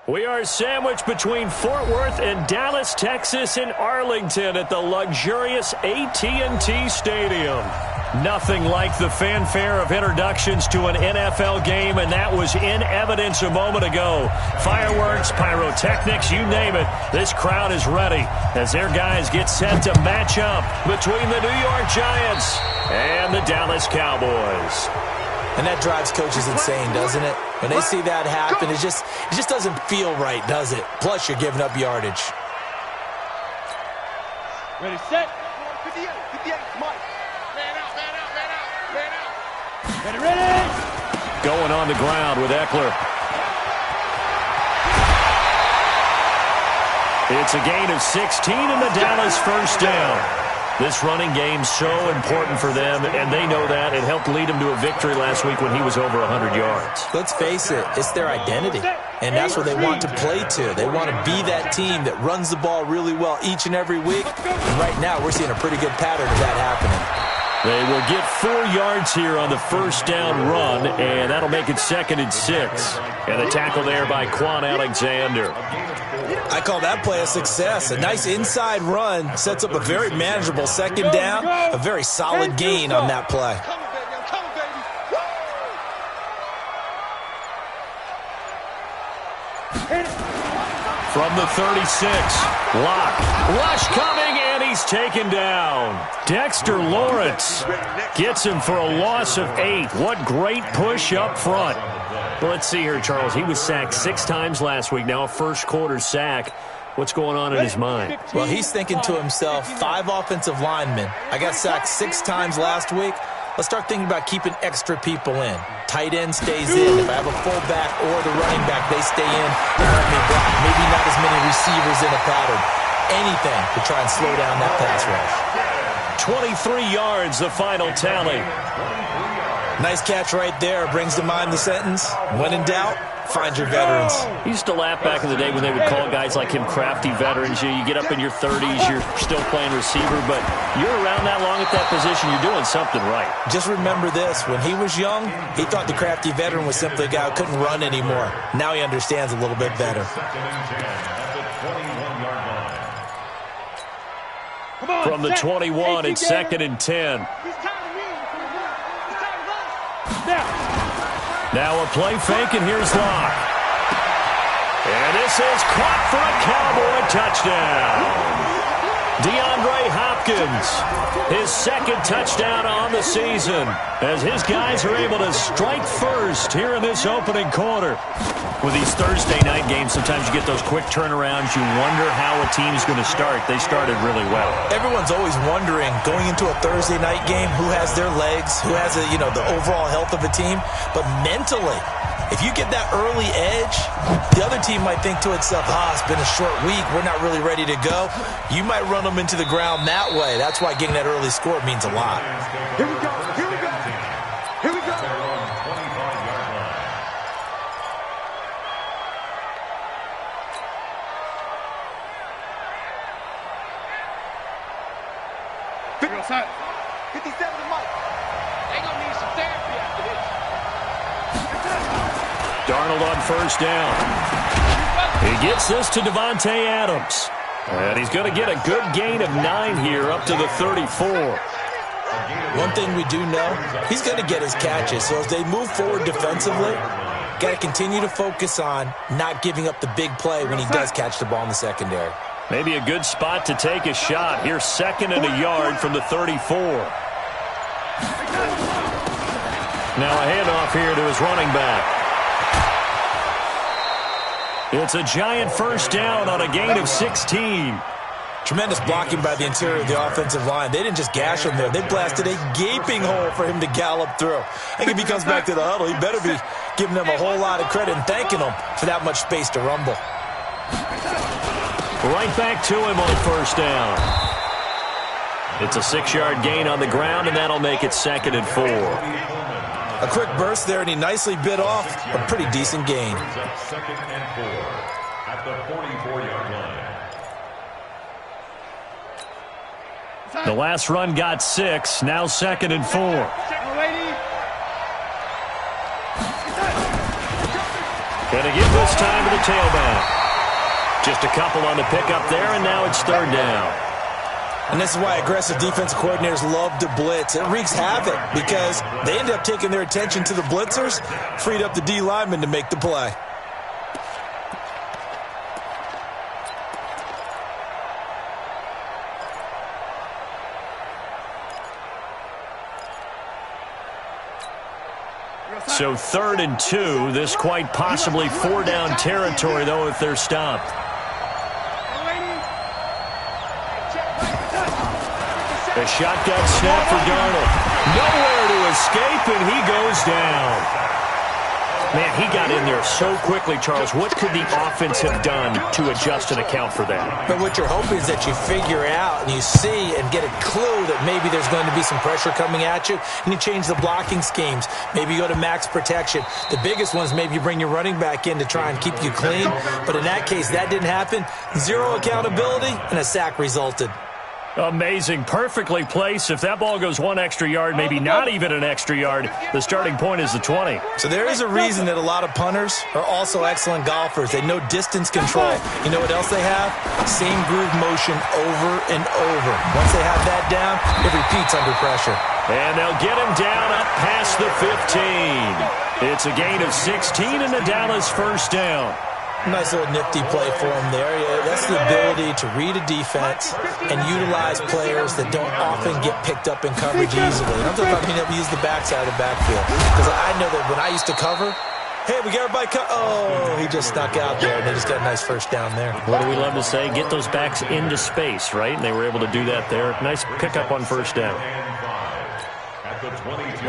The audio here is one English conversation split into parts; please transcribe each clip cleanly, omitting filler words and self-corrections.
We are sandwiched between Fort Worth and Dallas, Texas, and Arlington at the luxurious AT&T Stadium. Nothing like the fanfare of introductions to an NFL game, and that was in evidence a moment ago. Fireworks, pyrotechnics, you name it. This crowd is ready as their guys get set to match up between the New York Giants and the Dallas Cowboys. And that drives coaches insane, doesn't it? When they see that happen, it just doesn't feel right, does it? Plus, you're giving up yardage. Ready, set. 58, 58, Mike. Man out, man out, man out, man out. Ready, ready. Going on the ground with Eckler. It's a gain of 16 in the Dallas first down. This running game's so important for them, and they know that. It helped lead them to a victory last week when he was over 100 yards. Let's face it, it's their identity, and that's what they want to play to. They want to be that team that runs the ball really well each and every week, and right now we're seeing a pretty good pattern of that happening. They will get 4 yards here on the first down run, and that'll make it 2nd and 6. And the tackle there by Quan Alexander. I call that play a success. A nice inside run sets up a very manageable 2nd down, a very solid gain on that play. From the 36, Locke. Rush coming, and he's taken down. Dexter Lawrence gets him for a loss of 8. What great push up front. Well, let's see here, Charles. He was sacked 6 times last week. Now a first-quarter sack. What's going on in his mind? Well, he's thinking to himself, 5 offensive linemen. I got sacked 6 times last week. Let's start thinking about keeping extra people in. Tight end stays in. If I have a fullback or the running back, they stay in and let me block. Maybe not as many receivers in a pattern. Anything to try and slow down that pass rush. 23 yards, the final tally. Nice catch right there. Brings to mind the sentence, when in doubt, find your veterans. I used to laugh back in the day when they would call guys like him crafty veterans. You get up in your 30s, you're still playing receiver, but you're around that long at that position, you're doing something right. Just remember this. When he was young, he thought the crafty veteran was simply a guy who couldn't run anymore. Now he understands a little bit better. From the 21, it's 2nd and 10. Now a play fake, and here's Locke. And this is caught for a Cowboy touchdown. DeAndre Hopkins, his 2nd touchdown on the season, as his guys are able to strike first here in this opening quarter. With these Thursday night games, sometimes you get those quick turnarounds. You wonder how a team's going to start. They started really well. Everyone's always wondering, going into a Thursday night game, who has their legs, who has the overall health of a team. But mentally, if you get that early edge, the other team might think to itself, it's been a short week, we're not really ready to go. You might run them into the ground that way. That's why getting that early score means a lot. Here we go, here we go, here we go. Outside. 57 to Mike. They gonna need some therapy after this. Darnold on first down. He gets this to Devontae Adams. And he's going to get a good gain of 9 here up to the 34. One thing we do know, he's going to get his catches. So as they move forward defensively, got to continue to focus on not giving up the big play when he does catch the ball in the secondary. Maybe a good spot to take a shot. Here's 2nd and a yard from the 34. Now a handoff here to his running back. It's a giant first down on a gain of 16. Tremendous blocking by the interior of the offensive line. They didn't just gash him there. They blasted a gaping hole for him to gallop through. I think if he comes back to the huddle, he better be giving them a whole lot of credit and thanking them for that much space to rumble. Right back to him on first down. It's a 6-yard gain on the ground, and that'll make it 2nd and 4. A quick burst there, and he nicely bit off a pretty decent gain. 2nd and 4 at the 44-yard line. The last run got 6, now 2nd and 4. And a give this time to the tailback. Just a couple on the pickup there, and now it's third down. And this is why aggressive defensive coordinators love to blitz. It wreaks havoc because they end up taking their attention to the blitzers, freed up the D lineman to make the play. So 3rd and 2. This quite possibly 4-down territory, though, if they're stopped. A shotgun snap for Darnold. Nowhere to escape, and he goes down. Man, he got in there so quickly, Charles. What could the offense have done to adjust and account for that? But what you're hoping is that you figure out and you see and get a clue that maybe there's going to be some pressure coming at you, and you change the blocking schemes. Maybe you go to max protection. The biggest one is maybe you bring your running back in to try and keep you clean. But in that case, that didn't happen. Zero accountability, and a sack resulted. Amazing. Perfectly placed. If that ball goes 1 extra yard, maybe not even an extra yard, the starting point is the 20. So there is a reason that a lot of punters are also excellent golfers. They know distance control. You know what else they have? Same groove motion over and over. Once they have that down, it repeats under pressure. And they'll get him down up past the 15. It's a gain of 16 and the Dallas first down. Nice little nifty play for him there. Yeah, that's the ability to read a defense and utilize players that don't often get picked up in coverage easily. I'm talking about being able to use the backside of the backfield. Because I know that when I used to cover, hey, we got everybody oh, he just snuck out there, and they just got a nice first down there. What do we love to say? Get those backs into space, right? And they were able to do that there. Nice pickup on first down.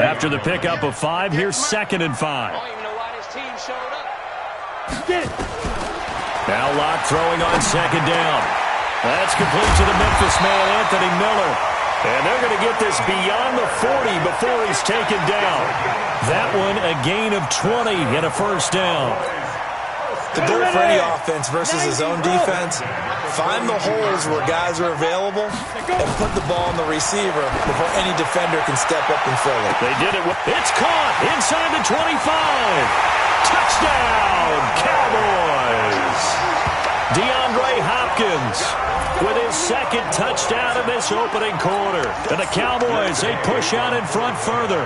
After the pickup of 5, here's 2nd and 5. I don't even know why this team showed up. Get it. Now Locke throwing on 2nd down. That's complete to the Memphis man, Anthony Miller. And they're going to get this beyond the 40 before he's taken down. That one a gain of 20 and a first down. The goal for any offense versus his own defense, find the holes where guys are available and put the ball on the receiver before any defender can step up and fill it. They did it. It's caught inside the 25. Touchdown, Cowboys. DeAndre Hopkins with his 2nd touchdown in this opening quarter. And the Cowboys, they push out in front further.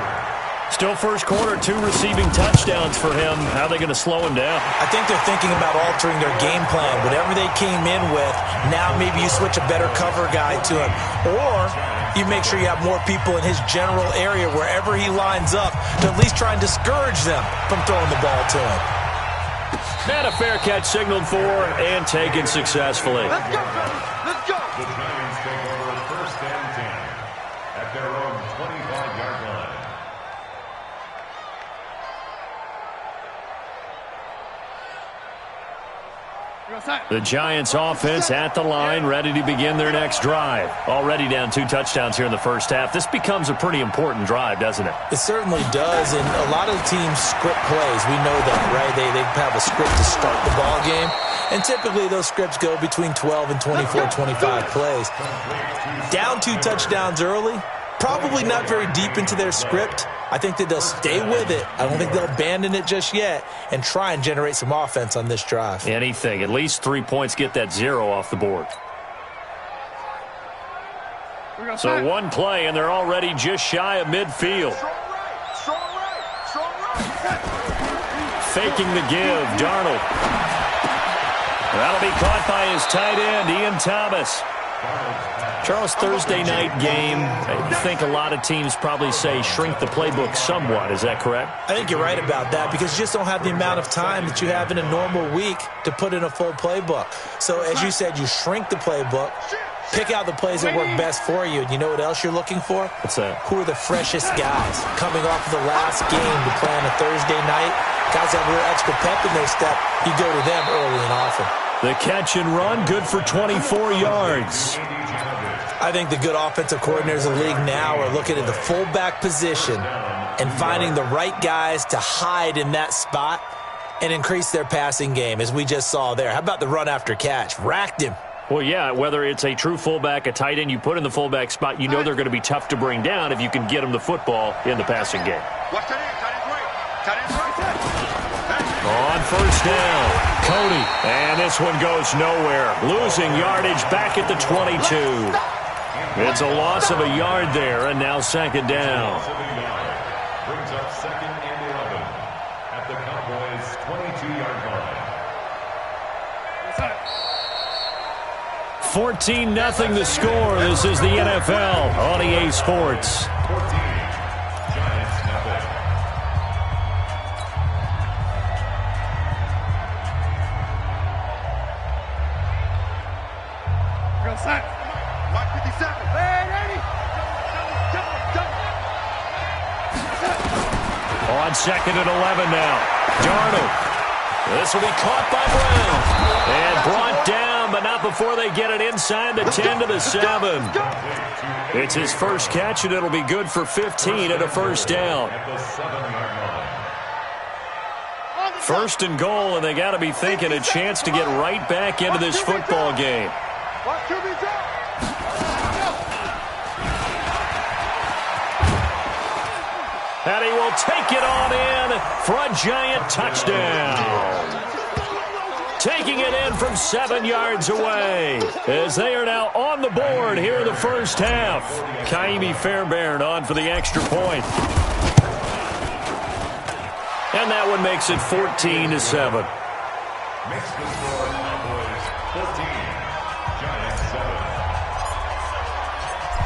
Still first quarter, 2 receiving touchdowns for him. How are they going to slow him down? I think they're thinking about altering their game plan. Whatever they came in with, now maybe you switch a better cover guy to him. Or you make sure you have more people in his general area wherever he lines up to at least try and discourage them from throwing the ball to him. And a fair catch signaled for and taken successfully. Let's go, fellas. Let's go. The Giants take over 1st and 10 at their own 25-yard line. The Giants offense at the line, ready to begin their next drive. Already down 2 touchdowns here in the first half. This becomes a pretty important drive, doesn't it? It certainly does, and a lot of teams script plays. We know that, right? They have a script to start the ball game, and typically those scripts go between 12 and 24, 25 plays. Down 2 touchdowns early, probably not very deep into their script. I think that they'll stay with it. I don't think they'll abandon it just yet and try and generate some offense on this drive. Anything. At least 3 points, get that 0 off the board. So 1 play, and they're already just shy of midfield. Strong right. Faking the give, Darnold. That'll be caught by his tight end, Ian Thomas. Charles, Thursday night game, I think a lot of teams probably say shrink the playbook somewhat. Is that correct? I think you're right about that because you just don't have the amount of time that you have in a normal week to put in a full playbook. So as you said, you shrink the playbook, pick out the plays that work best for you. And you know what else you're looking for? What's that? Who are the freshest guys coming off of the last game to play on a Thursday night? Guys have a little extra pep in their step. You go to them early and often. The catch and run, good for 24 yards. I think the good offensive coordinators in the league now are looking at the fullback position and finding the right guys to hide in that spot and increase their passing game, as we just saw there. How about the run after catch? Racked him. Well, yeah, whether it's a true fullback, a tight end, you put in the fullback spot, you know they're going to be tough to bring down if you can get them the football in the passing game. Watch that in. Tight end's right. Tight end's right. On first down, Cody. And this one goes nowhere. Losing yardage back at the 22. It's a loss of a yard there, and now second down. Brings up second and 11 at the Cowboys' 22-yard line. 14-0 the score. This is the NFL on EA Sports. 14, Giants nothing. Go set. Mark 57. Hey, ready. On second and 11 now. Darnold. This will be caught by Brown. And brought down, but not before they get it inside the 10 to the 7. It's his first catch, and it'll be good for 15 and a first down. At the 7-yard line. First and goal, and they got to be thinking a chance to get right back into this football game. Watch to be dropped. And he will take it on in for a giant touchdown. Taking it in from 7 yards away as they are now on the board here in the first half. Kaimi Fairbairn on for the extra point. And that one makes it 14-7. Makes the score Cowboys 14, Giants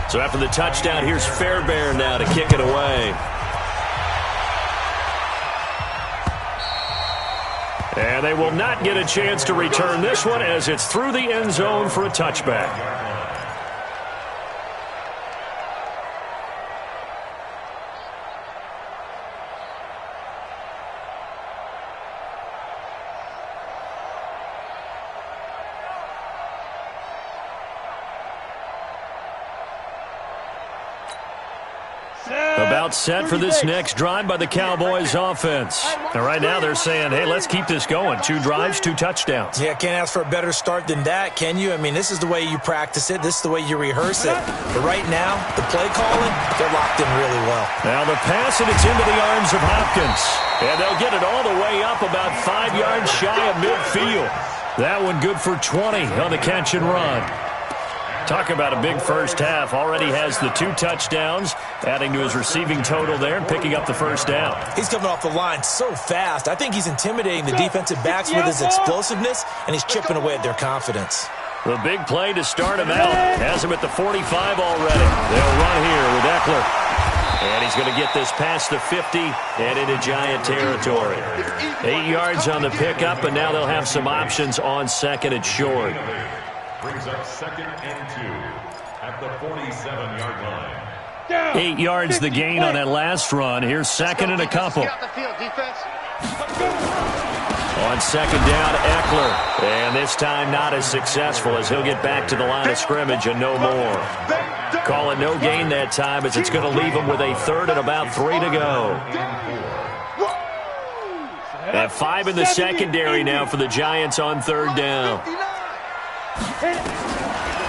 7. So after the touchdown, here's Fairbairn now to kick it away. And they will not get a chance to return this one as it's through the end zone for a touchback. About set for this next drive by the Cowboys offense. And right now they're saying, hey, let's keep this going. 2 drives, 2 touchdowns. Yeah, can't ask for a better start than that, can you? I mean, this is the way you practice it. This is the way you rehearse it. But right now, the play calling, they're locked in really well. Now the pass, and it's into the arms of Hopkins. And they'll get it all the way up about 5 yards shy of midfield. That one good for 20 on the catch and run. Talk about a big first half. Already has the 2 touchdowns, adding to his receiving total there and picking up the first down. He's coming off the line so fast. I think he's intimidating the defensive backs with his explosiveness, and he's chipping away at their confidence. The big play to start him out. Has him at the 45 already. They'll run here with Eckler. And he's going to get this past the 50 and into Giant territory. 8 yards on the pickup, and now they'll have some options on second and short. Brings up second and 2 at the 47-yard line. 8 yards the gain on that last run. Here's second and a couple. Get out the field, defense. On second down, Eckler. And this time not as successful as he'll get back to the line of scrimmage and no more. Call it no gain that time as it's going to leave him with a third and about 3 to go. At 5 in the secondary now for the Giants on third down.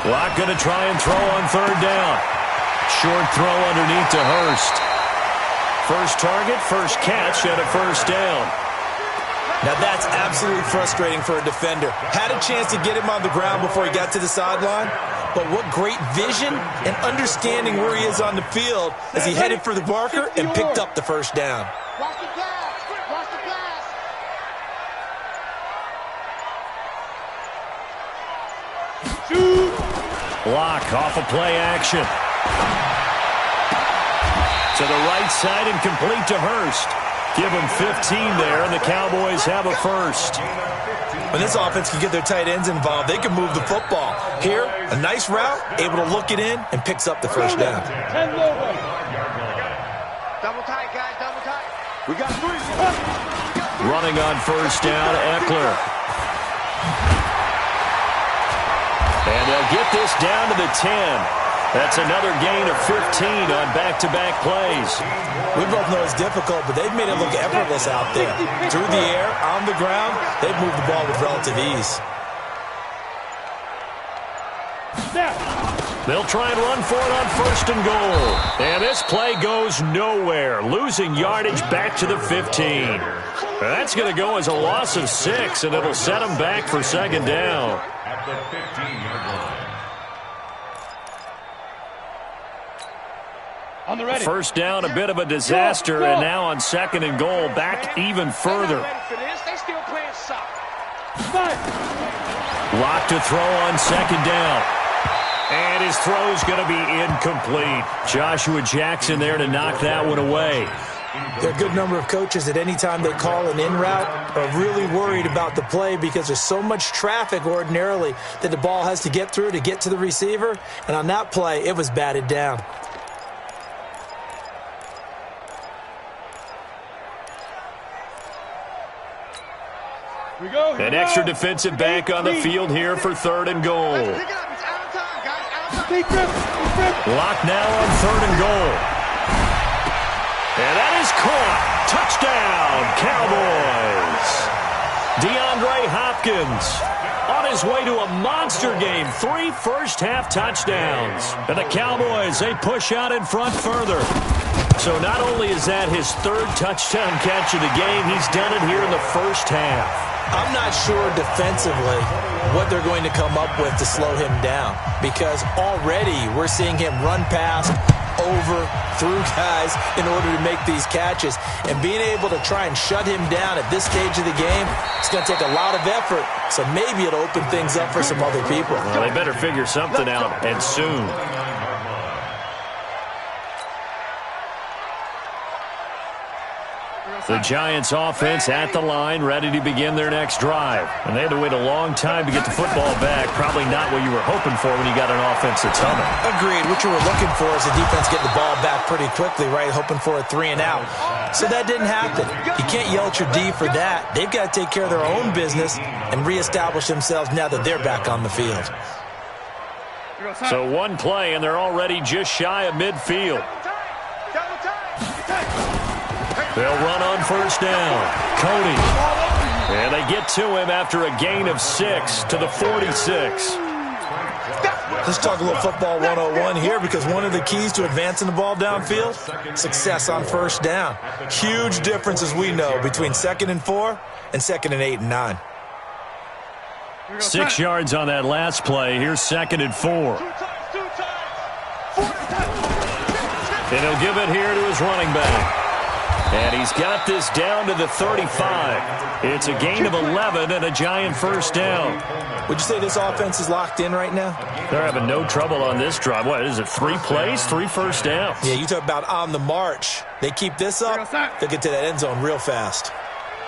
Locke going to try and throw on third down. Short throw underneath to Hurst. First target, first catch, and a first down. Now that's absolutely frustrating for a defender. Had a chance to get him on the ground before he got to the sideline, but what great vision and understanding where he is on the field as he headed for the marker and picked up the first down. Watch the pass. Watch the pass. Locke off of play action. To the right side and complete to Hurst. Give him 15 there, and the Cowboys have a first. When this offense can get their tight ends involved, they can move the football. Here, a nice route, able to look it in, and picks up the first down. Double tight, guys, double tight. We got 3. Running on first down, Eckler. And they'll get this down to the 10. That's another gain of 15 on back-to-back plays. We both know it's difficult, but they've made it look effortless out there. Through the air, on the ground, they've moved the ball with relative ease. They'll try and run for it on first and goal. And this play goes nowhere, losing yardage back to the 15. That's going to go as a loss of 6, and it'll set them back for second down. At the 15-yard line. On the ready. First down, a bit of a disaster, and now on second and goal, back even further. They still playing soft. Lock to throw on second down. And his throw's going to be incomplete. Joshua Jackson there to knock that one away. There are a good number of coaches that any time they call an in route are really worried about the play because there's so much traffic ordinarily that the ball has to get through to get to the receiver. And on that play, it was batted down. An extra defensive back on the field here for third and goal. Lock now on third and goal. And that is caught. Touchdown, Cowboys. DeAndre Hopkins on his way to a monster game. 3 first-half touchdowns. And the Cowboys, they push out in front further. So not only is that his 3rd touchdown catch of the game, he's done it here in the first half. I'm not sure defensively what they're going to come up with to slow him down because already we're seeing him run past, over, through guys in order to make these catches. And being able to try and shut him down at this stage of the game, it's going to take a lot of effort. So maybe it'll open things up for some other people. Well, they better figure something out, and soon. The Giants offense at the line, ready to begin their next drive. And they had to wait a long time to get the football back. Probably not what you were hoping for when you got an offense that's humming. Agreed. What you were looking for is the defense getting the ball back pretty quickly, right? Hoping for a 3 and out. So that didn't happen. You can't yell at your D for that. They've got to take care of their own business and reestablish themselves now that they're back on the field. So one play, and they're already just shy of midfield. They'll run on first down. Cody. And they get to him after a gain of 6 to the 46. Let's talk a little football 101 here because one of the keys to advancing the ball downfield, success on first down. Huge difference, as we know, between 2nd and 4 and 2nd and 8 and 9. 6 yards on that last play. Here's 2nd and 4. And he'll give it here to his running back. And he's got this down to the 35. It's a gain of 11 and a Giant first down. Would you say this offense is locked in right now? They're having no trouble on this drive. What is it, 3 plays, 3 first downs? Yeah, you talk about on the march. They keep this up, they'll get to that end zone real fast.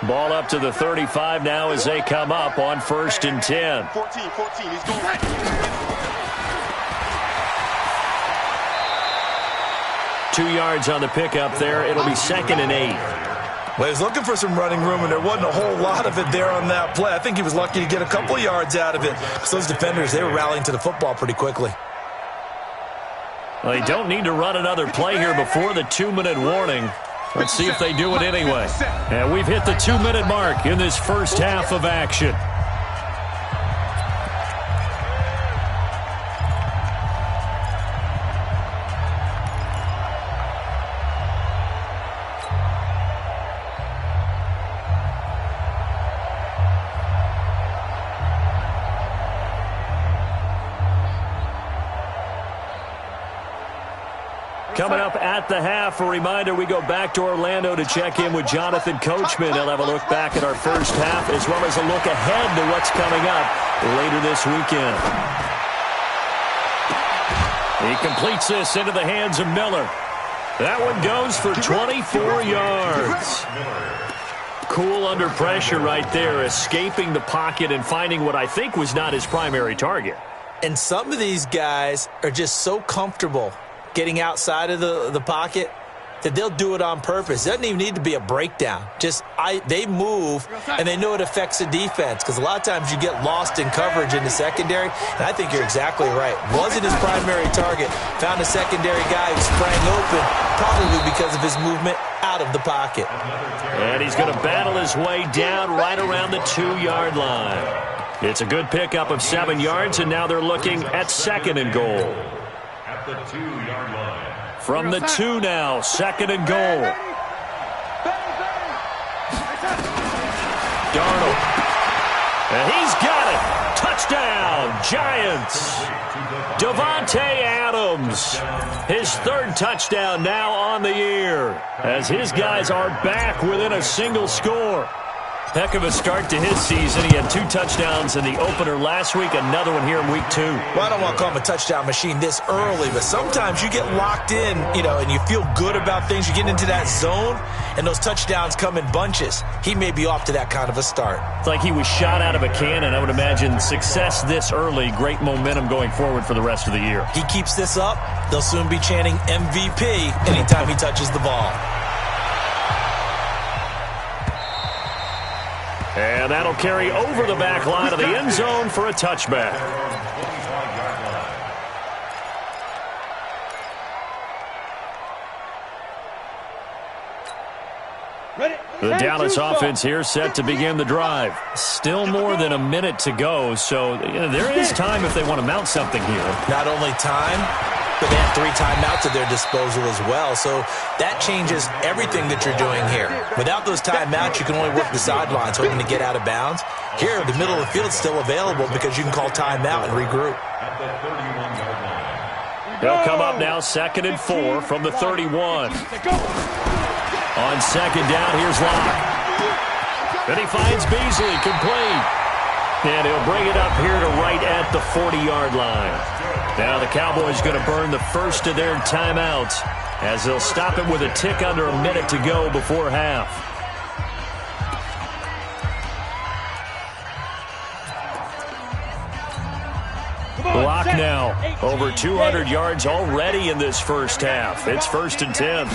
Ball up to the 35 now as they come up on 1st and 10. 14, he's going. 2 yards on the pickup there. It'll be 2nd and 8. Well, he's looking for some running room, and there wasn't a whole lot of it there on that play. I think he was lucky to get a couple of yards out of it because those defenders, they were rallying to the football pretty quickly. Well, they don't need to run another play here before the 2-minute warning. Let's see if they do it anyway. And we've hit the 2-minute mark in this first half of action. Coming up at the half, a reminder, we go back to Orlando to check in with Jonathan Coachman. He'll have a look back at our first half as well as a look ahead to what's coming up later this weekend. He completes this into the hands of Miller. That one goes for 24 yards. Cool under pressure right there, escaping the pocket and finding what I think was not his primary target. And some of these guys are just so comfortable getting outside of the pocket that they'll do it on purpose. It doesn't even need to be a breakdown. They move, and they know it affects the defense because a lot of times you get lost in coverage in the secondary, and I think you're exactly right. Wasn't his primary target. Found a secondary guy who sprang open, probably because of his movement out of the pocket. And he's going to battle his way down right around the 2-yard line. It's a good pickup of 7 yards, and now they're looking at 2nd and goal. At the 2-yard line. From the 2 now, 2nd and goal. Darnold. And he's got it. Touchdown, Giants. Davante Adams. His third touchdown now on the year, as his guys are back within a single score. Heck of a start to his season. He had 2 touchdowns in the opener last week, another one here in week 2. Well, I don't want to call him a touchdown machine this early, but sometimes you get locked in, and you feel good about things. You get into that zone, and those touchdowns come in bunches. He may be off to that kind of a start. It's like he was shot out of a cannon. I would imagine success this early, great momentum going forward for the rest of the year. He keeps this up, they'll soon be chanting MVP anytime he touches the ball. And that'll carry over the back line of the end zone for a touchback. The Dallas offense here set to begin the drive. Still more than a minute to go, so there is time if they want to mount something here. Not only time, but they have 3 timeouts at their disposal as well, so that changes everything that you're doing here. Without those timeouts, you can only work the sidelines hoping to get out of bounds. Here, the middle of the field is still available because you can call timeout and regroup. They'll come up now 2nd and 4 from the 31. On 2nd down, here's Locke. Then he finds Beasley, complete. And he'll bring it up here to right at the 40-yard line. Now the Cowboys going to burn the first of their timeouts, as they'll stop it with a tick under a minute to go before half. Block now. Over 200 yards already in this first half. It's 1st and 10.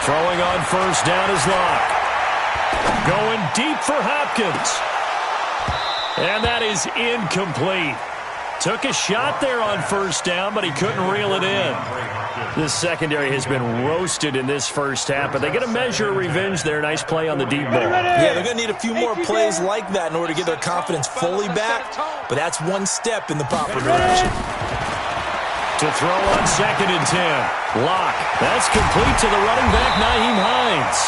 Throwing on 1st down is Locke. Going deep for Hopkins. And that is incomplete. Took a shot there on 1st down, but he couldn't reel it in. This secondary has been roasted in this first half, but they get a measure of revenge there. Nice play on the deep ball. Yeah, they're going to need a few more plays like that in order to get their confidence fully back, but that's one step in the proper direction. To throw on 2nd and 10. Locke. That's complete to the running back, Nyheim Hines.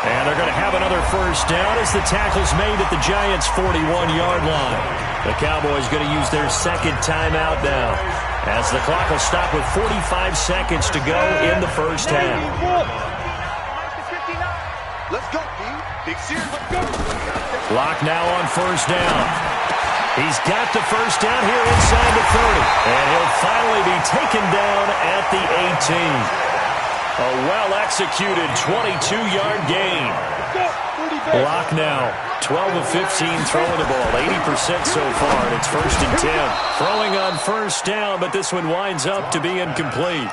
And they're going to have another 1st down as the tackle's made at the Giants' 41-yard line. The Cowboys going to use their 2nd timeout now, as the clock will stop with 45 seconds to go in the first half. Let's go, Big Sears, let's go. Locke now on 1st down. He's got the 1st down here inside the 30. And he'll finally be taken down at the 18. A well-executed 22-yard gain. Locke now, 12 of 15 throwing the ball, 80% so far, and it's 1st and 10. Throwing on 1st down, but this one winds up to be incomplete.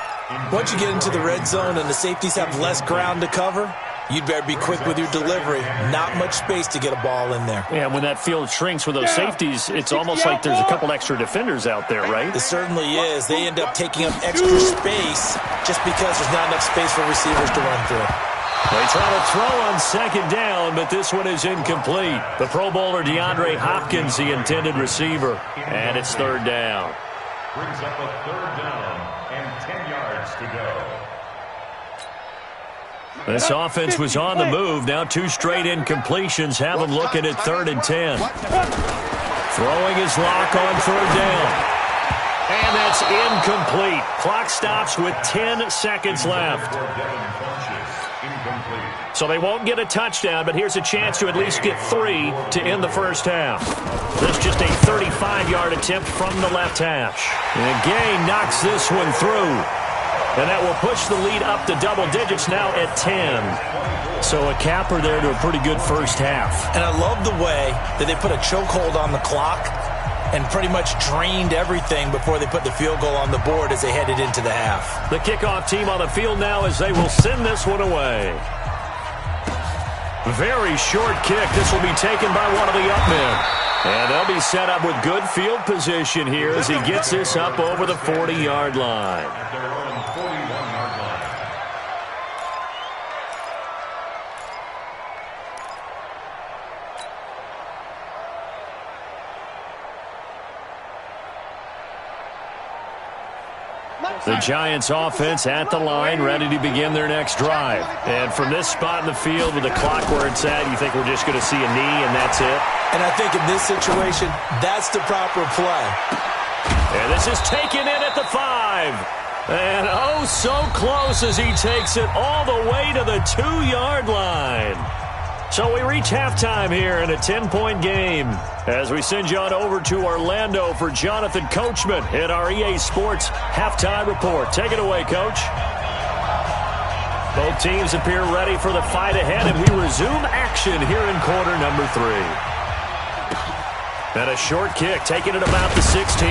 Once you get into the red zone and the safeties have less ground to cover, you'd better be quick with your delivery. Not much space to get a ball in there. Yeah, when that field shrinks with those safeties, it's almost like there's a couple extra defenders out there, right? It certainly is. They end up taking up extra space just because there's not enough space for receivers to run through. They try to throw on 2nd down, but this one is incomplete. The Pro Bowler DeAndre Hopkins, the intended receiver, and it's 3rd down. Brings up a 3rd down and 10 yards to go. This offense was on the move. Now 2 straight incompletions have them looking at 3rd and 10. Throwing his Locke on 3rd down. And that's incomplete. Clock stops with 10 seconds left. So they won't get a touchdown, but here's a chance to at least get 3 to end the first half. This just a 35-yard attempt from the left hash. And Gay knocks this one through. And that will push the lead up to double digits now at 10. So a capper there to a pretty good first half. And I love the way that they put a chokehold on the clock and pretty much drained everything before they put the field goal on the board as they headed into the half. The kickoff team on the field now as they will send this one away. Very short kick. This will be taken by one of the up men. And they'll be set up with good field position here as he gets this up over the 40-yard line. At their own 41-yard line. The Giants offense at the line, ready to begin their next drive. And from this spot in the field with the clock where it's at, you think we're just going to see a knee and that's it? And I think in this situation, that's the proper play. And this is taken in at the 5. And oh, so close as he takes it all the way to the 2-yard line. So we reach halftime here in a 10-point game as we send you on over to Orlando for Jonathan Coachman in our EA Sports Halftime Report. Take it away, Coach. Both teams appear ready for the fight ahead, and we resume action here in quarter number 3. And a short kick taken at about the 16.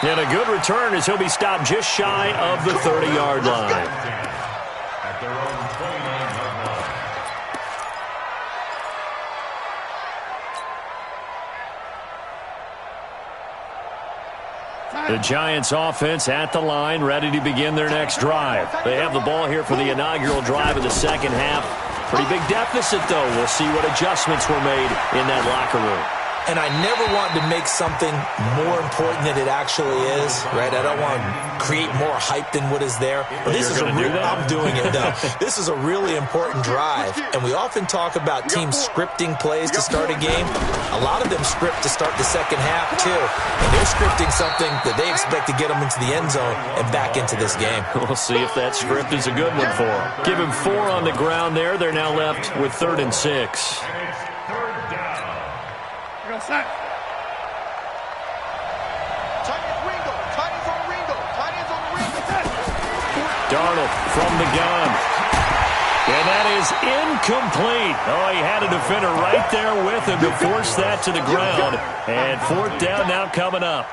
And a good return as he'll be stopped just shy of the 30-yard line. At their own 29-yard line. The Giants offense at the line, ready to begin their next drive. They have the ball here for the inaugural drive of the second half. Pretty big deficit, though. We'll see what adjustments were made in that locker room. And I never want to make something more important than it actually is, right? I don't want to create more hype than what is there. But this is I'm doing it, though. This is a really important drive. And we often talk about teams scripting plays to start a game. A lot of them script to start the second half, too. And they're scripting something that they expect to get them into the end zone and back into this game. We'll see if that script is a good one for them. Give him 4 on the ground there. They're now left with 3rd and 6. And it's 3rd down. Tight ends Ringo. Tight ends on Ringo. Tight ends on Ringo. Darnold from the gun. And that is incomplete. Oh, he had a defender right there with him to force that to the ground. And 4th down now coming up.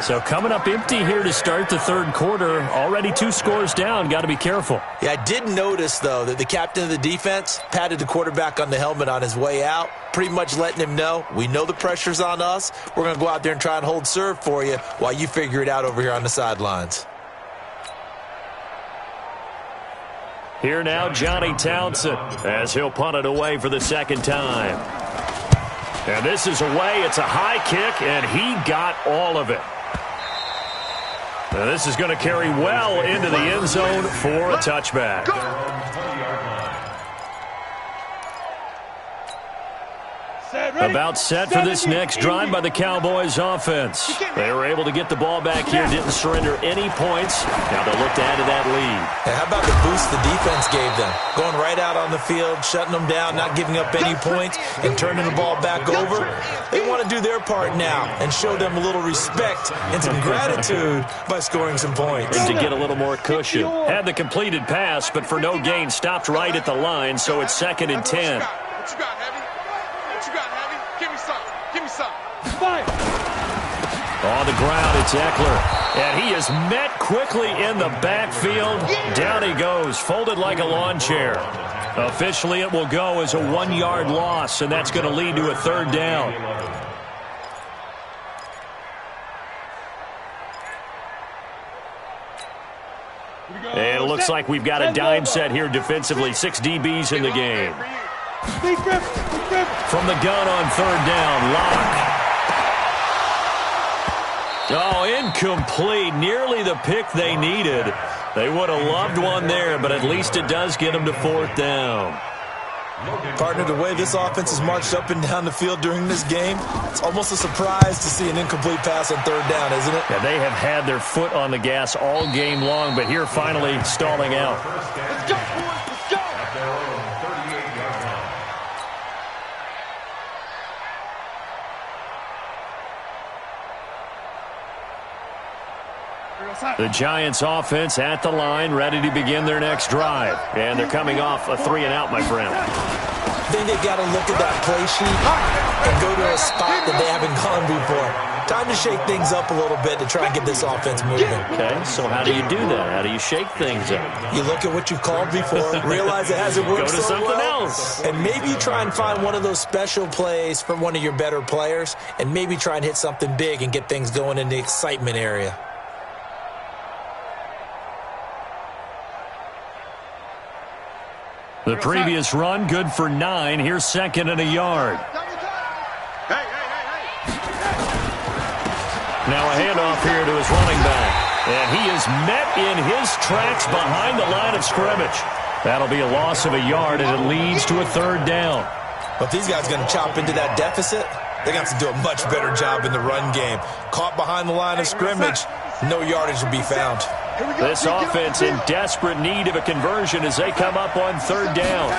So coming up empty here to start the 3rd quarter. Already 2 scores down. Got to be careful. Yeah, I did notice, though, that the captain of the defense patted the quarterback on the helmet on his way out, pretty much letting him know, we know the pressure's on us. We're going to go out there and try and hold serve for you while you figure it out over here on the sidelines. Here now, Johnny Townsend, as he'll punt it away for the 2nd time. And this is away. It's a high kick, and he got all of it. Now this is going to carry well into the end zone for a touchback. About set for this next drive by the Cowboys offense. They were able to get the ball back here, didn't surrender any points. Now they'll look to add to that lead. Hey, how about the boost the defense gave them? Going right out on the field, shutting them down, not giving up any points, and turning the ball back over. They want to do their part now and show them a little respect and some gratitude by scoring some points. And to get a little more cushion. Had the completed pass, but for no gain, stopped right at the line, so it's 2nd and 10. What you got, Heavy? What you got, Heavy? Give me some. Give me some. On the ground, it's Eckler. And he is met quickly in the backfield. Down he goes, folded like a lawn chair. Officially, it will go as a 1-yard loss, and that's going to lead to a 3rd down. And it looks like we've got a dime set here defensively. 6 DBs in the game. From the gun on 3rd down, Locke. Oh, incomplete. Nearly the pick they needed. They would have loved one there, but at least it does get them to 4th down. Partner, the way this offense has marched up and down the field during this game, it's almost a surprise to see an incomplete pass on 3rd down, isn't it? Yeah, they have had their foot on the gas all game long, but here finally stalling out. Let's go, boys. Let's go. At their own 38-yard line. The Giants offense at the line, ready to begin their next drive. And they're coming off a 3-and-out, my friend. I think they've got to look at that play sheet and go to a spot that they haven't gone before. Time to shake things up a little bit to try and get this offense moving. Okay, so how do you do that? How do you shake things up? You look at what you've called before, realize it hasn't worked Go to so something well, else. and maybe try and find one of those special plays from one of your better players, and maybe try and hit something big and get things going in the excitement area. The previous run, good for 9. Here's 2nd and a yard. Hey. Now a handoff here to his running back. And he is met in his tracks behind the line of scrimmage. That'll be a loss of a yard, and it leads to a third down. But if these guys are going to chop into that deficit, they're going to have to do a much better job in the run game. Caught behind the line of scrimmage, no yardage will be found. This offense in desperate need of a conversion as they come up on third down.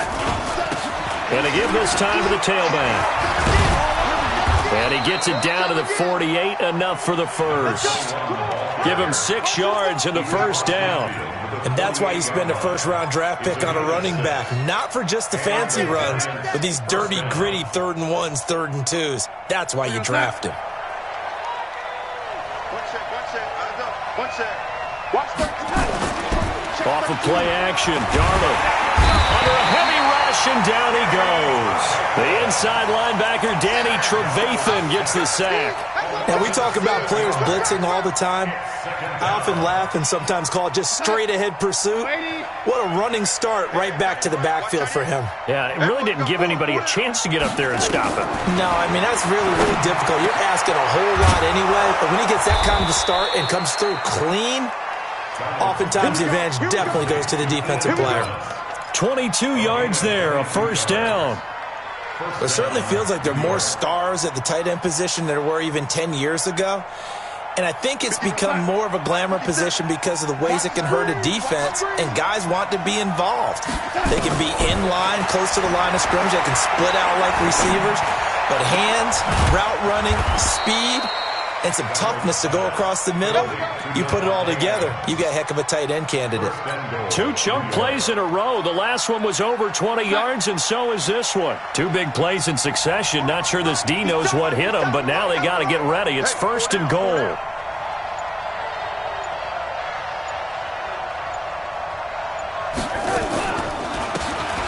And they give this time to the tailback. And he gets it down to the 48, enough for the first. Give him 6 yards in the first down. And that's why you spend a first-round draft pick on a running back. Not for just the fancy runs, but these dirty, gritty 3rd and 1s, 3rd and 2s. That's why you draft him. Off of play action, Darnold under a heavy rush, and down he goes. The inside linebacker, Danny Trevathan, gets the sack. Now, we talk about players blitzing all the time. I often laugh and sometimes call it just straight-ahead pursuit. What a running start right back to the backfield for him. Yeah, it really didn't give anybody a chance to get up there and stop him. No, I mean, that's really, really difficult. You're asking a whole lot anyway, but when he gets that kind of a start and comes through clean, oftentimes the advantage definitely goes to the defensive player. 22 yards there, a first down. It certainly feels like there are more stars at the tight end position than there were even 10 years ago. And I think it's become more of a glamour position because of the ways it can hurt a defense, and guys want to be involved. They can be in line, close to the line of scrimmage. They can split out like receivers. But hands, route running, speed, and some toughness to go across the middle, you put it all together, you got a heck of a tight end candidate. 2 chunk plays in a row. The last one was over 20 yards, and so is this one. 2 big plays in succession. Not sure this D knows what hit them, but now they got to get ready. It's 1st and goal.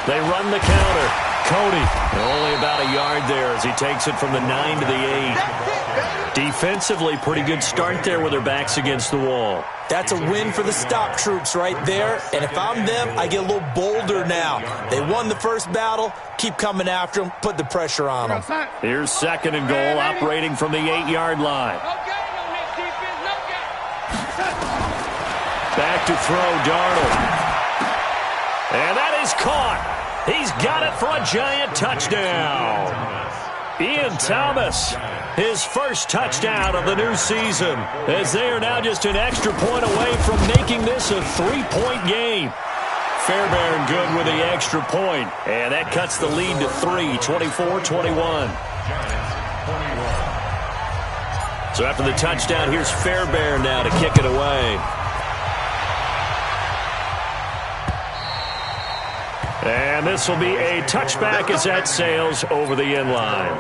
They run the counter. Cody, only about a yard there as he takes it from the 9 to the 8. Defensively, pretty good start there with their backs against the wall. That's a win for the stop troops right there. And if I'm them, I get a little bolder now. They won the first battle. Keep coming after them. Put the pressure on them. Here's 2nd and goal, operating from the 8-yard line. Back to throw, Darnold. And that is caught. He's got it for a giant touchdown. Ian Thomas, his first touchdown of the new season, as they are now just an extra point away from making this a 3-point game. Fairbairn good with the extra point, and that cuts the lead to 3, 24-21. So after the touchdown, here's Fairbairn now to kick it away. And this will be a touchback as that sails over the end line.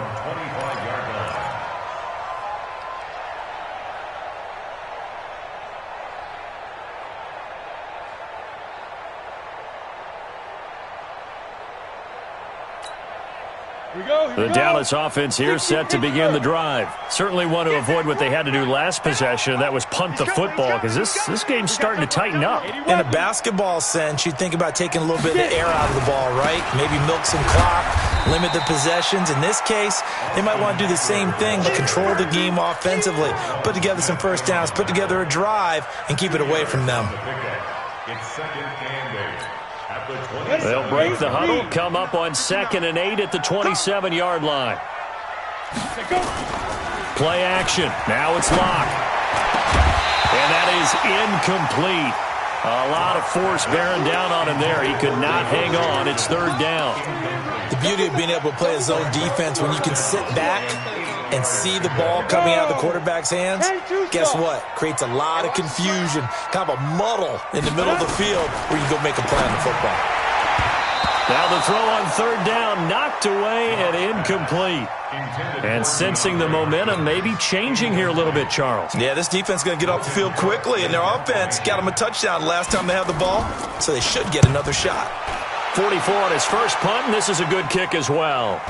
The Dallas offense here set to begin the drive. Certainly want to avoid what they had to do last possession. That was punt the football, because this game's starting to tighten up. In a basketball sense, you think about taking a little bit of air out of the ball, right? Maybe milk some clock, limit the possessions. In this case, they might want to do the same thing, but control the game offensively. Put together some first downs, put together a drive, and keep it away from them. It's 2nd and 8. They'll break the huddle, come up on 2nd and 8 at the 27-yard line. Play action. Now it's Locke. And that is incomplete. A lot of force bearing down on him there. He could not hang on. It's 3rd down. The beauty of being able to play a zone defense when you can sit back and see the ball coming out of the quarterback's hands, guess what? Creates a lot of confusion, kind of a muddle in the middle of the field where you go make a play on the football. Now the throw on 3rd down, knocked away and incomplete. And sensing the momentum maybe changing here a little bit, Charles. Yeah, this defense is going to get off the field quickly, and their offense got them a touchdown last time they had the ball, so they should get another shot. 44 on his first punt, and this is a good kick as well.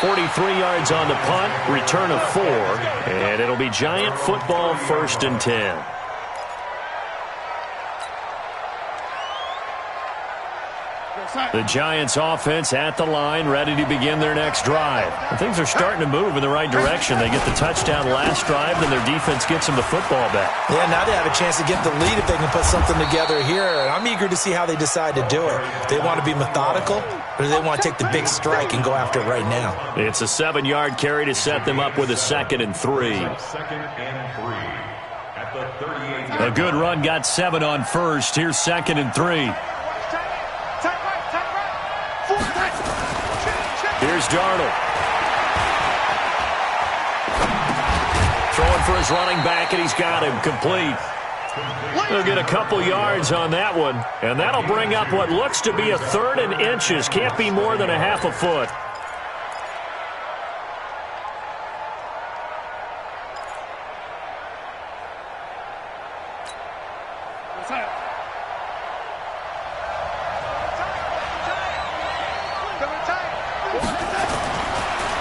43 yards on the punt, return of 4, and it'll be Giant football, 1st and 10. The Giants offense at the line, ready to begin their next drive. And things are starting to move in the right direction. They get the touchdown last drive, then their defense gets them the football back. Yeah, now they have a chance to get the lead if they can put something together here. And I'm eager to see how they decide to do it. Do they want to be methodical, or do they want to take the big strike and go after it right now? It's a 7-yard carry to set them up with a 2nd and 3. 2nd and 3 at the 38. A good run got 7 on first. Here's 2nd and 3. Here's Darnold. Throwing for his running back, and he's got him complete. He'll get a couple yards on that one, and that'll bring up what looks to be a 3rd and inches. Can't be more than a half a foot.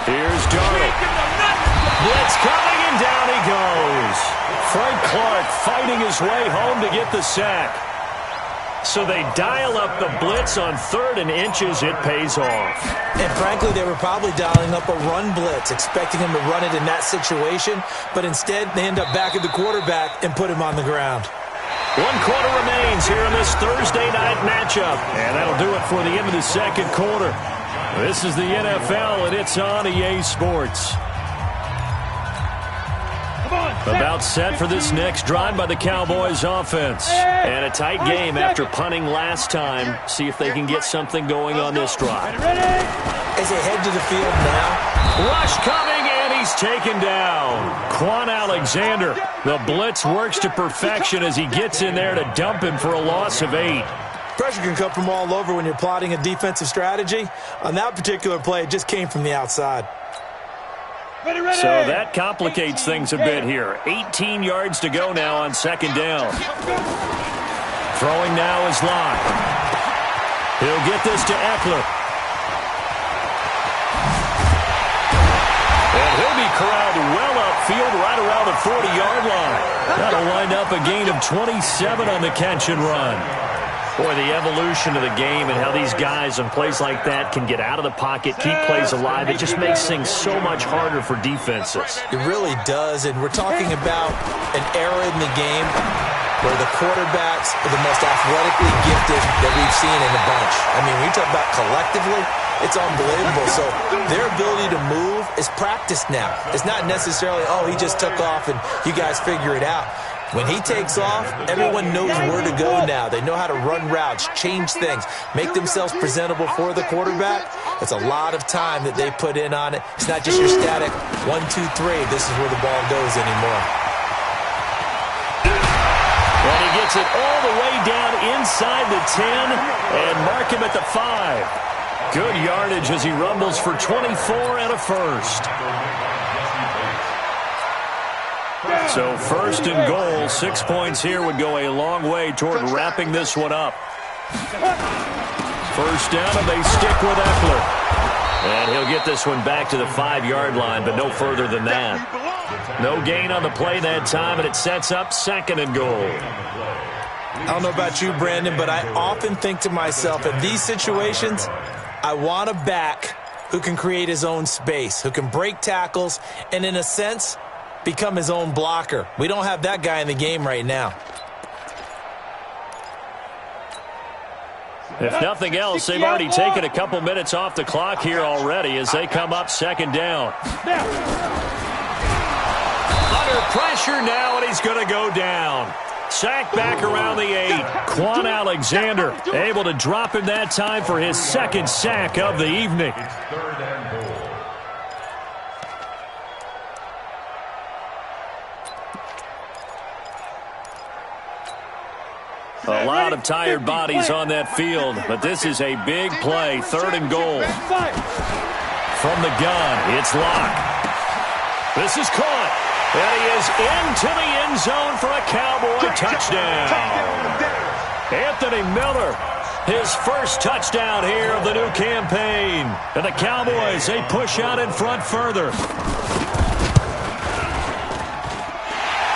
Here's Darnold. Blitz coming, and down he goes. Frank Clark fighting his way home to get the sack. So they dial up the blitz on 3rd and inches. It pays off. And frankly, they were probably dialing up a run blitz, expecting him to run it in that situation. But instead, they end up back at the quarterback and put him on the ground. 1 quarter remains here in this Thursday night matchup. And that'll do it for the end of the 2nd quarter. This is the NFL, and it's on EA Sports. About set for this next drive by the Cowboys offense. And a tight game after punting last time. See if they can get something going on this drive. As they head to the field now. Rush coming, and he's taken down. Quan Alexander. The blitz works to perfection as he gets in there to dump him for a loss of 8. Pressure can come from all over when you're plotting a defensive strategy. On that particular play, it just came from the outside. So that complicates things a bit here. 18 yards to go now on 2nd down. Throwing now is Locke. He'll get this to Eckler. And he'll be corralled well upfield right around the 40-yard line. That'll wind up a gain of 27 on the catch and run. Boy, the evolution of the game and how these guys on plays like that can get out of the pocket, keep plays alive, it just makes things so much harder for defenses. It really does, and we're talking about an era in the game where the quarterbacks are the most athletically gifted that we've seen in a bunch. I mean, when you talk about collectively, it's unbelievable. So their ability to move is practiced now. It's not necessarily, oh, he just took off and you guys figure it out. When he takes off, everyone knows where to go now. They know how to run routes, change things, make themselves presentable for the quarterback. It's a lot of time that they put in on it. It's not just your static 1, 2, 3. This is where the ball goes anymore. And he gets it all the way down inside the 10 and mark him at the 5. Good yardage as he rumbles for 24 and a first. So 1st and goal, 6 points here would go a long way toward wrapping this one up. 1st down, and they stick with Eckler. And he'll get this one back to the 5-yard line, but no further than that. No gain on the play that time, and it sets up 2nd and goal. I don't know about you, Brandon, but I often think to myself, in these situations, I want a back who can create his own space, who can break tackles, and in a sense, become his own blocker. We don't have that guy in the game right now. If nothing else, they've already taken a couple minutes off the clock here already as they come up 2nd down. Under pressure now, and he's going to go down. Sacked back around the 8. Quan Alexander able to drop him that time for his 2nd sack of the evening. 3rd and goal. A lot of tired bodies on that field, but this is a big play. 3rd and goal. From the gun, it's Locke. This is caught, and he is into the end zone for a Cowboy touchdown. Anthony Miller, his first touchdown here of the new campaign. And the Cowboys, they push out in front further.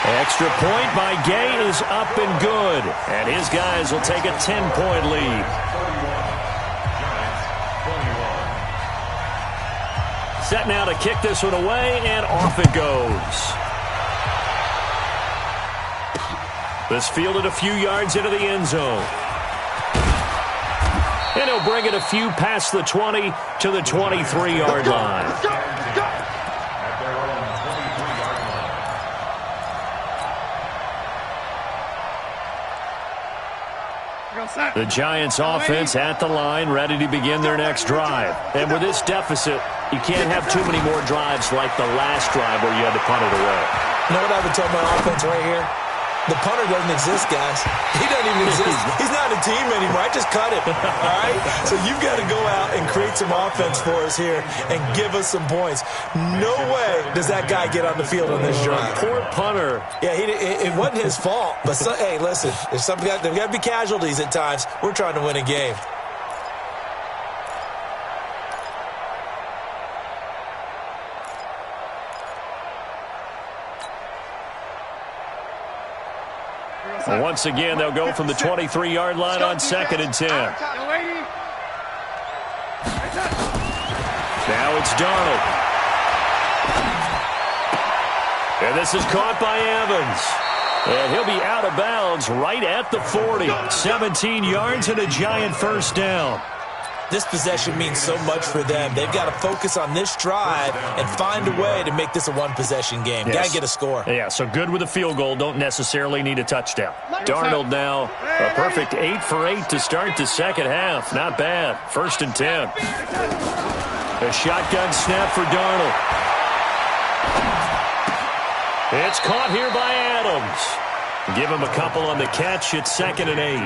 Extra point by Gay is up and good. And his guys will take a 10-point lead. Set now to kick this one away, and off it goes. This fielded a few yards into the end zone. And he'll bring it a few past the 20 to the 23-yard line. The Giants offense at the line, ready to begin their next drive. And with this deficit, you can't have too many more drives like the last drive where you had to punt it away. You know what I've been told my offense right here? The punter doesn't exist, guys. He doesn't even exist. He's not a team anymore. I just cut him, all right? So you've got to go out and create some offense for us here and give us some points. No way does that guy get on the field on this drive. Poor punter. Yeah, it wasn't his fault. But, hey, listen, there's got to be casualties at times. We're trying to win a game. Once again, they'll go from the 23-yard line on 2nd and 10. Now it's Darnold. And this is caught by Evans. And he'll be out of bounds right at the 40. 17 yards and a Giant first down. This possession means so much for them. They've got to focus on this drive and find a way to make this a one-possession game. Yes. Got to get a score. Yeah, so good with a field goal. Don't necessarily need a touchdown. Darnold now a perfect 8 for 8 to start the second half. Not bad. 1st and 10. A shotgun snap for Darnold. It's caught here by Adams. Give him a couple on the catch. It's 2nd and 8.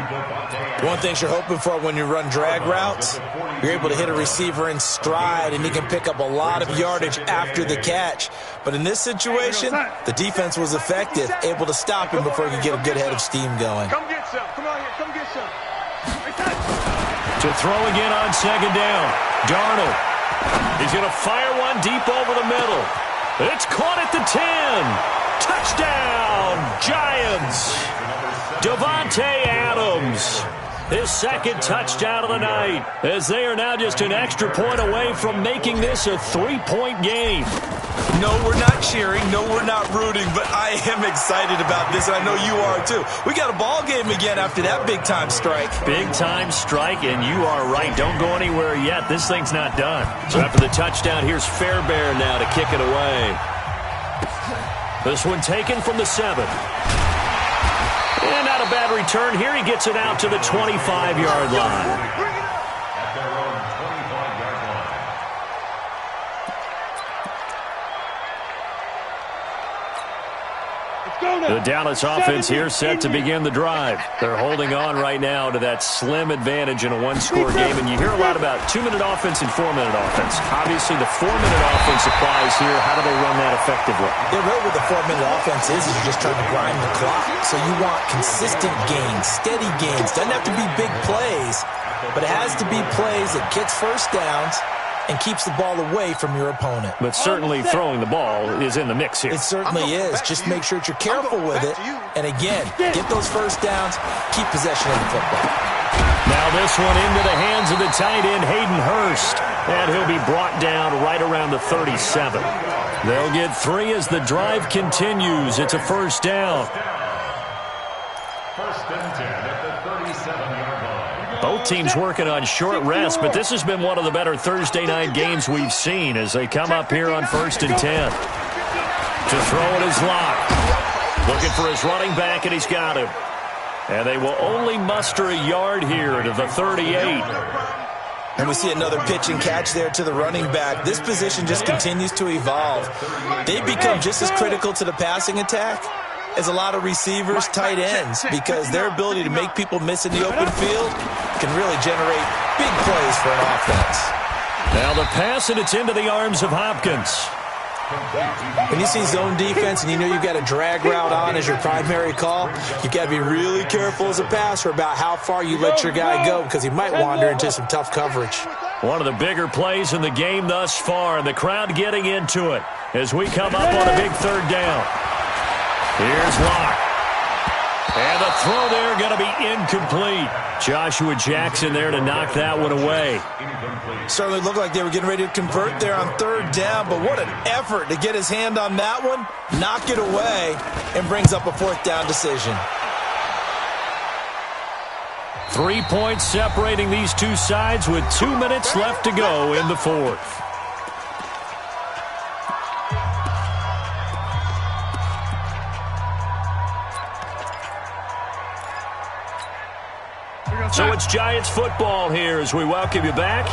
One thing you're hoping for when you run drag routes, you're able to hit a receiver in stride, and he can pick up a lot of yardage after the catch. But in this situation, the defense was effective, able to stop him before he could get a good head of steam going. Come get some. Come on here. Come get some. To throw again on 2nd down. Darnold. He's going to fire one deep over the middle. It's caught at the 10. Touchdown, Giants. Davante Adams, his 2nd touchdown of the night, as they are now just an extra point away from making this a 3-point game. No, we're not cheering. No, we're not rooting, but I am excited about this, and I know you are too. We got a ball game again after that big-time strike. Big-time strike, and you are right. Don't go anywhere yet. This thing's not done. So after the touchdown, here's Fairbairn now to kick it away. This one taken from the 7. And not a bad return here. He gets it out to the 25-yard line. The Dallas offense here set to begin the drive. They're holding on right now to that slim advantage in a one-score game. And you hear a lot about 2-minute offense and 4-minute offense. Obviously, the 4-minute offense applies here. How do they run that effectively? Yeah, really what the 4-minute offense is you're just trying to grind the clock. So you want consistent gains, steady gains. Doesn't have to be big plays, but it has to be plays that gets first downs and keeps the ball away from your opponent. But certainly throwing the ball is in the mix here. It certainly is. Just make sure that you're careful with it. And again, get those first downs, keep possession of the football. Now this one into the hands of the tight end, Hayden Hurst. And he'll be brought down right around the 37. They'll get 3 as the drive continues. It's a first down. 1st and 10 at the 37-yard line. Both teams working on short rest, but this has been one of the better Thursday night games we've seen as they come up here on 1st and 10. To throw it is Locke. Looking for his running back, and he's got him. And they will only muster a yard here to the 38. And we see another pitch and catch there to the running back. This position just continues to evolve. They've become just as critical to the passing attack as a lot of receivers, tight ends, because their ability to make people miss in the open field can really generate big plays for an offense. Now the pass, and it's into the arms of Hopkins. When you see zone defense and you know you've got a drag route on as your primary call, you've got to be really careful as a passer about how far you let your guy go because he might wander into some tough coverage. One of the bigger plays in the game thus far, and the crowd getting into it as we come up on a big 3rd down. Here's Locke. And the throw there going to be incomplete. Joshua Jackson there to knock that one away. Certainly looked like they were getting ready to convert there on third down, but what an effort to get his hand on that one, knock it away, and brings up a fourth down decision. 3 points separating these two sides with 2 minutes left to go in the fourth. So it's Giants football here as we welcome you back.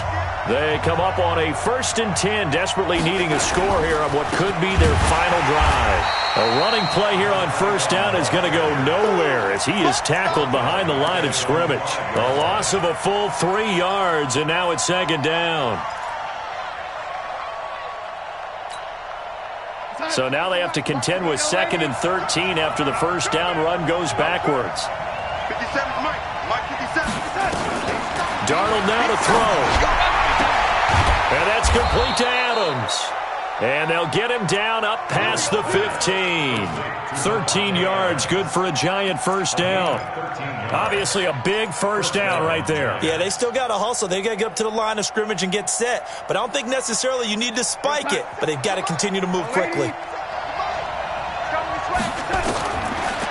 They come up on a 1st and 10, desperately needing a score here on what could be their final drive. A running play here on 1st down is going to go nowhere as he is tackled behind the line of scrimmage. A loss of a full 3 yards, and now it's 2nd down. So now they have to contend with 2nd and 13 after the 1st down run goes backwards. 57 Mike. Mike 57. Darnold now to throw. And that's complete to Adams. And they'll get him down up past the 15. 13 yards, good for a Giant 1st down. Obviously a big 1st down right there. Yeah, they still got to hustle. They got to get up to the line of scrimmage and get set. But I don't think necessarily you need to spike it. But they've got to continue to move quickly.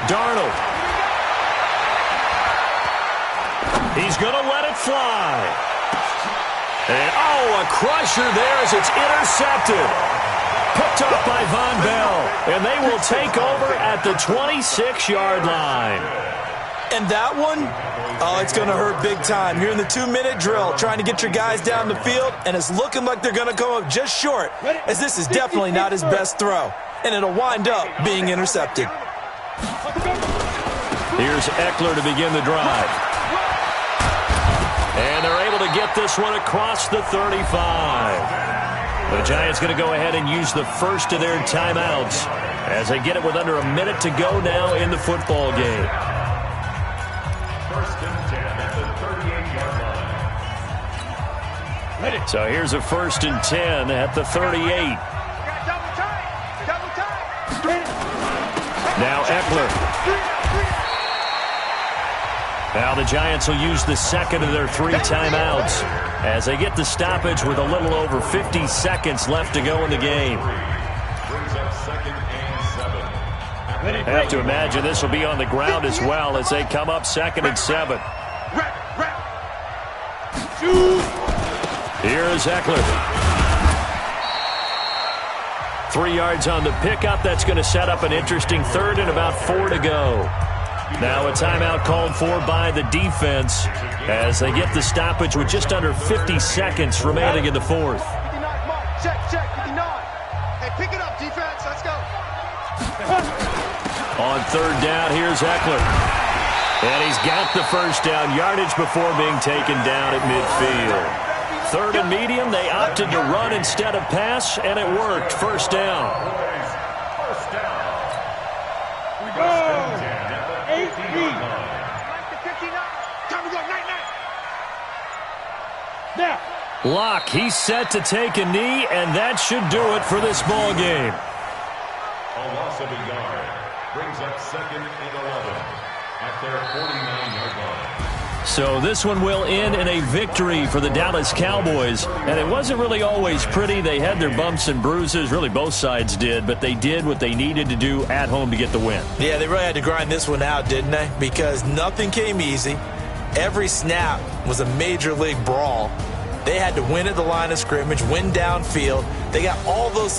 Darnold. He's going to let it fly. And, oh, a crusher there as it's intercepted. Picked up by Von Bell. And they will take over at the 26-yard line. And that one, oh, it's going to hurt big time. You're in the 2-minute drill trying to get your guys down the field, and it's looking like they're going to come up just short, as this is definitely not his best throw. And it'll wind up being intercepted. Here's Eckler to begin the drive. And they're able to get this one across the 35. The Giants going to go ahead and use the first of their timeouts as they get it with under a minute to go now in the football game. 1st and 10 at the 38-yard line. So here's a 1st and 10 at the 38. Now Eckler. Now the Giants will use the second of their 3 timeouts as they get the stoppage with a little over 50 seconds left to go in the game. Brings up 2nd and 7. I have to imagine this will be on the ground as well as they come up 2nd and 7. Here's Eckler. 3 yards on the pickup. That's going to set up an interesting 3rd and about 4 to go. Now a timeout called for by the defense as they get the stoppage with just under 50 seconds remaining in the fourth. Check, 59. Hey, pick it up, defense. Let's go. On 3rd down, here's Eckler. And he's got the 1st down yardage before being taken down at midfield. 3rd and medium, they opted to run instead of pass, and it worked. 1st down. First down. We go. 8 59. Time to go. Night. Now. Locke, he's set to take a knee, and that should do it for this ball game. A loss of a yard. Brings up 2nd and 11 at their 49-yard line. So this one will end in a victory for the Dallas Cowboys. And it wasn't really always pretty. They had their bumps and bruises. Really, both sides did. But they did what they needed to do at home to get the win. Yeah, they really had to grind this one out, didn't they? Because nothing came easy. Every snap was a major league brawl. They had to win at the line of scrimmage, win downfield. They got all those